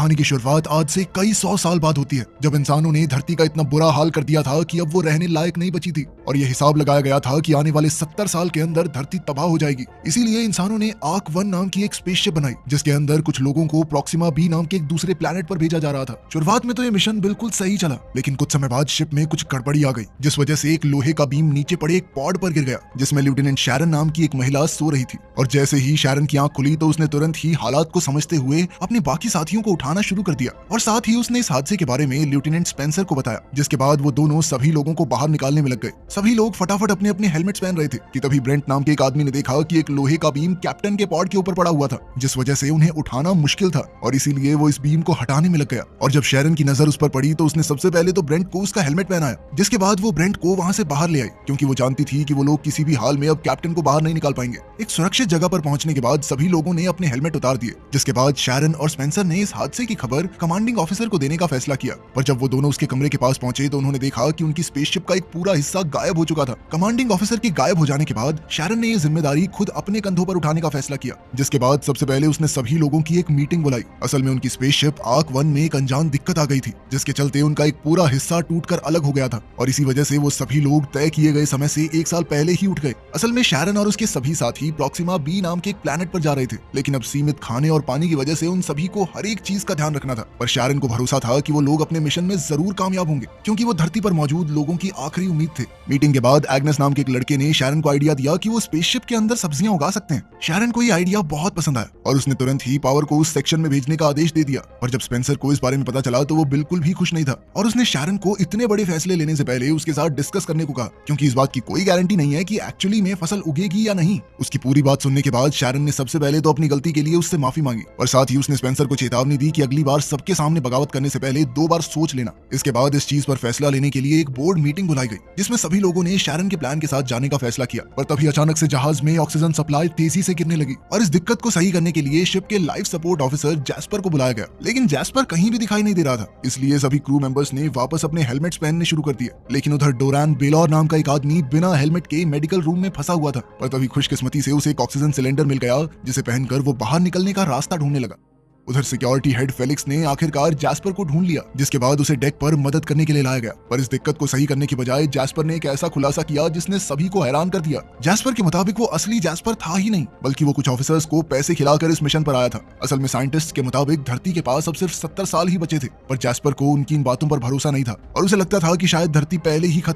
कहानी की शुरुआत आज से कई 100 साल बाद होती है, जब इंसानों ने धरती का इतना बुरा हाल कर दिया था कि अब वो रहने लायक नहीं बची थी और ये हिसाब लगाया गया था कि आने वाले 70 साल के अंदर धरती तबाह हो जाएगी। इसीलिए इंसानों ने आर्क 1 नाम की एक स्पेसशिप बनाई, जिसके अंदर कुछ लोगों को प्रॉक्सिमा बी नाम के एक दूसरे प्लैनेट पर भेजा जा रहा था। शुरुआत में तो ये मिशन बिल्कुल सही चला, लेकिन कुछ समय बाद शिप में कुछ गड़बड़ी आ गई, जिस वजह से एक लोहे का बीम नीचे पड़े एक पॉड पर गिर गया, जिसमें लेफ्टिनेंट शैरन नाम की एक महिला सो रही थी। और जैसे ही शैरन की आंख खुली तो उसने तुरंत ही हालात को समझते हुए अपने बाकी साथियों को उठाना शुरू कर दिया और साथ ही उसने इस हादसे के बारे में लेफ्टिनेंट स्पेंसर को बताया, जिसके बाद वो दोनों सभी लोगों को बाहर निकालने में लग गए। सभी लोग फटाफट अपने अपने हेलमेट्स पहन रहे थे कि तभी ब्रेंट नाम के एक आदमी ने देखा कि एक लोहे का बीम कैप्टन के पॉड के ऊपर पड़ा हुआ था, जिस वजह से उन्हें उठाना मुश्किल था और इसीलिए वो इस बीम को हटाने में लग गया। और जब शैरन की नजर उस पर पड़ी तो उसने सबसे पहले तो ब्रेंट को उसका हेलमेट पहनाया, जिसके बाद वो ब्रेंट को वहां से बाहर ले आई, क्योंकि वो जानती थी कि वो लोग किसी भी हाल में अब कैप्टन को बाहर नहीं निकाल पाएंगे। एक सुरक्षित जगह पर पहुंचने के बाद सभी लोगों ने अपने हेलमेट उतार दिए, जिसके बाद शैरन और स्पेंसर ने इस हादसे की खबर कमांडिंग ऑफिसर को देने का फैसला किया। पर जब वो दोनों उसके कमरे के पास पहुंचे तो उन्होंने देखा कि उनकी स्पेसशिप का एक पूरा हिस्सा गायब हो चुका था। कमांडिंग ऑफिसर के गायब हो जाने के बाद शैरन ने ये जिम्मेदारी खुद अपने कंधों पर उठाने का फैसला किया, जिसके बाद सबसे पहले उसने सभी लोगों की एक मीटिंग बुलाई। असल में उनकी स्पेसशिप आर्क 1 में एक अनजान दिक्कत आ गई थी, जिसके चलते उनका एक पूरा हिस्सा टूटकर अलग हो गया था और इसी वजह से वो सभी लोग तय किए गए समय से 1 साल पहले ही उठ गए। असल में शैरन और उसके सभी साथी प्रॉक्सिमा बी नाम के एक प्लैनेट पर जा रहे थे, लेकिन अब सीमित खाने और पानी की वजह से उन सभी को हर एक चीज का ध्यान रखना था। पर शैरन को भरोसा था कि वो लोग अपने मिशन में जरूर कामयाब होंगे, क्योंकि वो धरती पर मौजूद लोगों की आखिरी उम्मीद थे। मीटिंग के बाद एग्नेस नाम के एक लड़के ने शैरन को आइडिया दिया कि वो स्पेसशिप के अंदर सब्जियां उगा सकते हैं। शैरन को ये आइडिया बहुत पसंद आया और उसने तुरंत ही पावर को उस सेक्शन में भेजने का आदेश दे दिया। और जब स्पेंसर को इस बारे में पता चला तो वो बिल्कुल भी खुश नहीं था और उसने शैरन को इतने बड़े फैसले लेने से पहले उसके साथ डिस्कस करने को कहा, क्योंकि इस बात की कोई गारंटी नहीं है कि एक्चुअली में फसल उगेगी या नहीं। उसकी पूरी बात सुनने के बाद शैरन ने सबसे पहले तो अपनी गलती के लिए उससे माफी मांगी और साथ ही उसने स्पेंसर को चेतावनी दी कि अगली बार सबके सामने बगावत करने से पहले 2 बार सोच लेना। इसके बाद इस चीज पर फैसला लेने के लिए एक बोर्ड मीटिंग बुलाई गई, जिसमें सभी लोगों ने शैरन के प्लान के साथ जाने का फैसला किया। पर तभी अचानक से जहाज में ऑक्सीजन सप्लाई तेजी से गिरने लगी और इस दिक्कत को सही करने के लिए शिप के लाइफ सपोर्ट ऑफिसर जैस्पर को बुलाया गया, लेकिन जैस्पर कहीं भी दिखाई नहीं दे रहा था। इसलिए सभी क्रू मेंबर्स ने वापस अपने हेलमेट्स पहनने शुरू कर दिए, लेकिन उधर डोरान बेलौर नाम का एक आदमी बिना हेलमेट के मेडिकल रूम में फंसा हुआ था। पर तभी खुशकिस्मती से उसे एक ऑक्सीजन सिलेंडर मिल गया, जिसे पहनकर वो बाहर निकलने का रास्ता ढूंढने लगा। उधर सिक्योरिटी हेड फेलिक्स ने आखिरकार जैस्पर को ढूंढ लिया, जिसके बाद उसे डेक पर मदद करने के लिए लाया गया। पर इस दिक्कत को सही करने की बजाय जैस्पर ने एक ऐसा खुलासा किया जिसने सभी को हैरान कर दिया। जैस्पर के मुताबिक वो असली जैस्पर था ही नहीं, बल्कि वो कुछ ऑफिसर्स को पैसे खिलाकर इस मिशन पर आया था। असल में साइंटिस्ट के मुताबिक धरती के पास अब सिर्फ 70 साल ही बचे थे, पर जैस्पर को उनकी इन बातों पर भरोसा नहीं था और उसे लगता था कि शायद धरती पहले ही खत्म